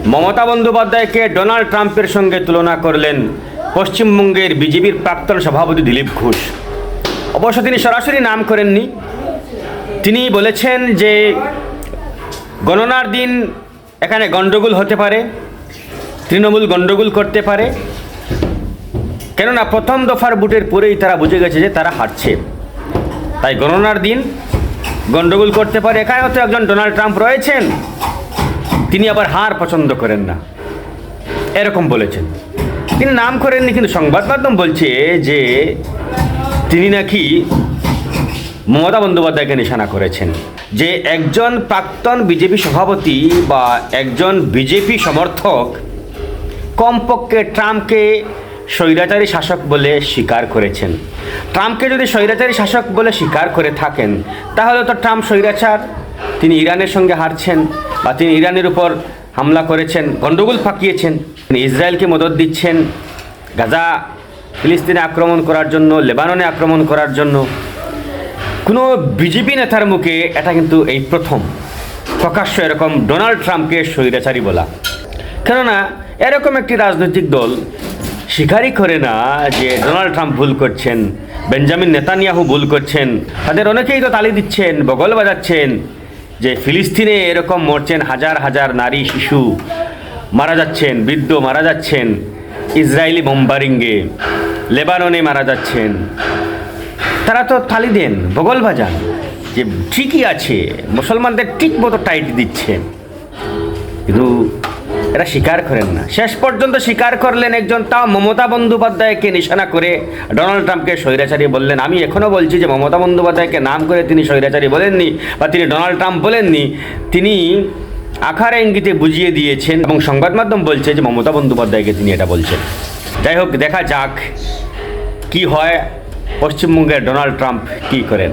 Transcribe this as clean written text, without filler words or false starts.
মমতা বন্দ্যোপাধ্যায়কে ডোনাল্ড ট্রাম্পের সঙ্গে তুলনা করলেন পশ্চিমবঙ্গের বিজেপির প্রাক্তন সভাপতি দিলীপ ঘোষ। অবশ্য তিনি সরাসরি নাম করেননি। তিনি বলেছেন যে গণনার দিন এখানে গণ্ডগোল হতে পারে, তৃণমূল গণ্ডগোল করতে পারে, কেননা প্রথম দফার ভোটের পরেই তারা বুঝে গেছে যে তারা হারছে, তাই গণনার দিন গণ্ডগোল করতে পারে। এখানেও তো একজন ডোনাল্ড ট্রাম্প রয়েছেন, তিনি আবার হার পছন্দ করেন না, এরকম বলেছেন। তিনি নাম করেননি, কিন্তু সংবাদ মাধ্যম বলছে যে তিনি নাকি মমতা বন্দ্যোপাধ্যায়কে নিশানা করেছেন, যে একজন প্রাক্তন বিজেপি সভাপতি বা একজন বিজেপি সমর্থক কমপক্ষে ট্রাম্পকে স্বৈরাচারী শাসক বলে স্বীকার করেছেন। ট্রাম্পকে যদি স্বৈরাচারী শাসক বলে স্বীকার করে থাকেন, তাহলে তো ট্রাম্প স্বৈরাচার। তিনি ইরানের সঙ্গে হারছেন, বা তিনি ইরানের উপর হামলা করেছেন, গণ্ডগোল পাকিয়েছেন, তিনি ইসরায়েলকে মদদ দিচ্ছেন গাজা ফিলিস্তিনে আক্রমণ করার জন্য, লেবাননে আক্রমণ করার জন্য। কোনো বিজেপি নেতার মুখে এটা কিন্তু এই প্রথম প্রকাশ্য এরকম ডোনাল্ড ট্রাম্পকে স্বৈরাচারী বলা। কেননা এরকম একটি রাজনৈতিক দল স্বীকারই করে না যে ডোনাল্ড ট্রাম্প ভুল করছেন, বেঞ্জামিন নেতানিয়াহু ভুল করছেন। তাদের অনেকেই তো তালি দিচ্ছেন, বগল বাজাচ্ছেন যে ফিলিস্তিনে এরকম মরছেন, হাজার হাজার নারী শিশু মারা যাচ্ছেন, বৃদ্ধ মারা যাচ্ছেন ইসরায়েলি বোম্বারিংয়ে, লেবাননে মারা যাচ্ছেন। তারা তো তালি দেন, বগল বাজান যে ঠিকই আছে, মুসলমানদের ঠিক মতো টাইট দিচ্ছে, কিন্তু এরা স্বীকার করেন না। শেষ পর্যন্ত স্বীকার করলেন একজন, তাও মমতা বন্দ্যোপাধ্যায়কে নিশানা করে ডোনাল্ড ট্রাম্পকে স্বৈরাচারী বললেন। আমি এখনও বলছি যে মমতা বন্দ্যোপাধ্যায়কে নাম করে তিনি স্বৈরাচারী বলেননি, বা তিনি ডোনাল্ড ট্রাম্প বলেননি, তিনি আকারে ইঙ্গিতে বুঝিয়ে দিয়েছেন, এবং সংবাদ মাধ্যম বলছে যে মমতা বন্দ্যোপাধ্যায়কে তিনি এটা বলছেন। যাই হোক, দেখা যাক কি হয়, পশ্চিমবঙ্গের ডোনাল্ড ট্রাম্প কী করেন।